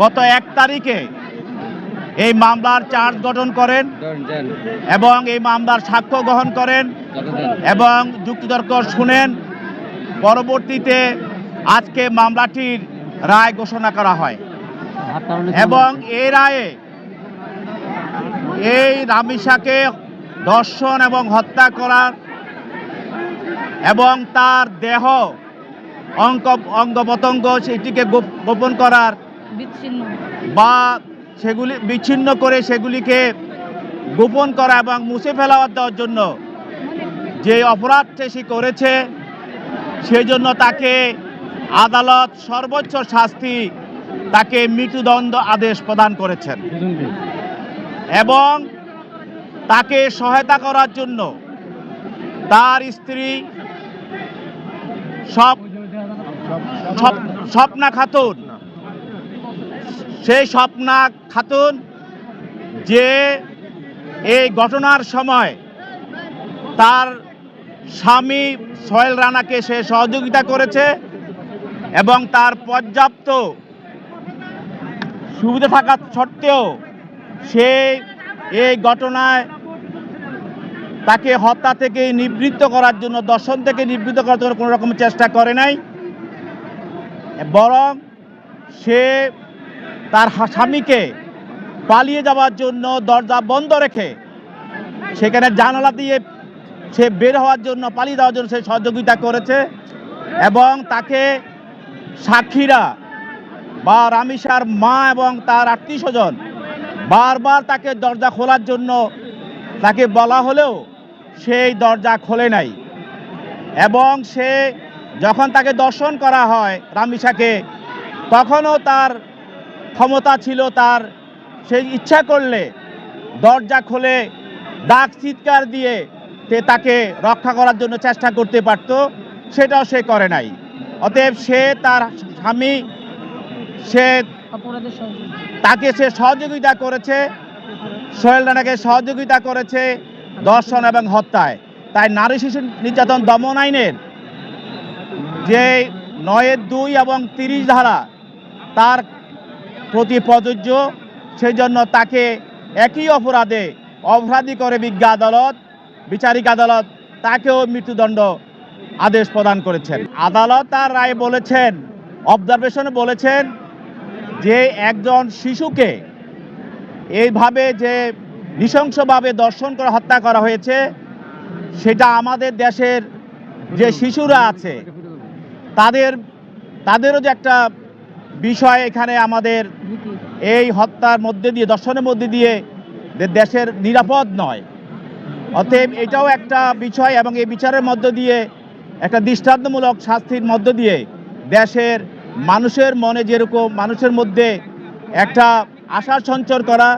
গত 1 তারিখে এই মামলার চার্জ গঠন করেন এবং এই মামলার সাক্ষ্য গ্রহণ করেন এবং যুক্তিতর্ক শুনেন। পরবর্তীতে আজকে মামলাটির রায় ঘোষণা করা হয় এবং এই রায়ে এই রামিসাকে ধর্ষণ এবং হত্যা করার এবং তার দেহ অঙ্গ প্রত্যঙ্গ সেটিকে গোপন করার বা সেগুলি বিচ্ছিন্ন করে সেগুলিকে গোপন করা এবং মুছে ফেলা দেওয়ার জন্য যে অপরাধটি সে করেছে সেই জন্য তাকে আদালত সর্বোচ্চ শাস্তি তাকে মৃত্যুদণ্ড আদেশ প্রদান করেছেন এবং তাকে সহায়তা করার জন্য তার স্ত্রী স্বপ্না খাতুন, সেই স্বপ্না খাতুন যে এই ঘটনার সময় তার স্বামী সোহেল রানাকে সে সহযোগিতা করেছে এবং তার পর্যাপ্ত সুবিধা থাকা সত্ত্বেও সে এই ঘটনায় তাকে হত্যা থেকে নিবৃত্ত করার জন্য, দর্শন থেকে নিবৃত্ত করার জন্য কোনো রকম চেষ্টা করে নাই, বরং সে তার স্বামীকে পালিয়ে যাওয়ার জন্য দরজা বন্ধ রেখে সেখানে জানালা দিয়ে সে বের হওয়ার জন্য, পালিয়ে যাওয়ার জন্য সে সহযোগিতা করেছে এবং তাকে সাক্ষীরা বা রামিসার মা এবং তার আত্মীয় স্বজন বারবার তাকে দরজা খোলার জন্য তাকে বলা হলেও সেই দরজা খোলে নাই এবং সে যখন তাকে দর্শন করা হয় রামিসাকে, তখনও তার ক্ষমতা ছিল, তার সেই ইচ্ছা করলে দরজা খুলে ডাক চিৎকার দিয়ে তাকে রক্ষা করার জন্য চেষ্টা করতে পারত, সেটাও সে করে নাই। অতএব সে তার স্বামী তাকে সে সহযোগিতা করেছে, সোহেল রানাকে সহযোগিতা করেছে ধর্ষণ এবং হত্যায়। তাই নারী শিশু নির্যাতন দমন আইনের যে 9(2) এবং 30 ধারা তার প্রতি প্রযোজ্য, সেই জন্য তাকে একই অপরাধী করে বিজ্ঞ আদালত, বিচারিক আদালত তাকেও মৃত্যুদণ্ড আদেশ প্রদান করেছেন। আদালত তার রায়ে বলেছেন, অবজারভেশনে বলেছেন যে একজন শিশুকে এইভাবে যে নৃশংসভাবে দর্শন করে হত্যা করা হয়েছে, সেটা আমাদের দেশের যে শিশুরা আছে তাদেরও যে একটা বিষয় এখানে আমাদের এই হত্যার মধ্যে দিয়ে, দর্শনের মধ্যে দিয়ে দেশের নিরাপদ নয়। অতএব এটাও একটা বিষয় এবং এই বিচারের মধ্য দিয়ে একটা দৃষ্টান্তমূলক শাস্তির মধ্য দিয়ে দেশের মানুষের মনে যেরকম মানুষের মধ্যে একটা আশার সঞ্চার করা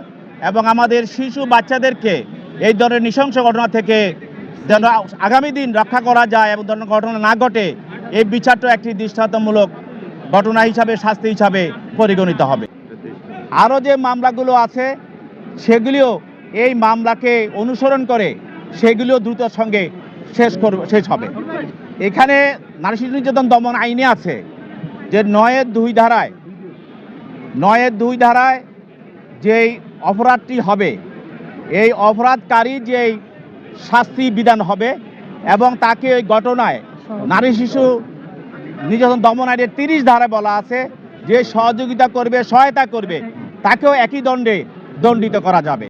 এবং আমাদের শিশু বাচ্চাদেরকে এই ধরনের নৃশংস ঘটনা থেকে যেন আগামী দিন রক্ষা করা যায় এবং ধরনের ঘটনা না ঘটে, এই বিচারটা একটি দৃষ্টান্তমূলক ঘটনা হিসাবে, শাস্তি হিসাবে পরিগণিত হবে। আরও যে মামলাগুলো আছে সেগুলিও এই মামলাকে অনুসরণ করে সেগুলিও দ্রুতর সঙ্গে শেষ হবে। এখানে নারী শিশু নির্যাতন দমন আইনে আছে যে 9(2) ধারায় যেই অপরাধটি হবে, এই অপরাধকারী যেই শাস্তি বিধান হবে এবং তাকে ওই ঘটনায় নারী শিশু নির্যাতন দমন আইনের 30 ধারায় বলা আছে যে সহযোগিতা করবে, সহায়তা করবে, তাকেও একই দণ্ডে দণ্ডিত করা যাবে।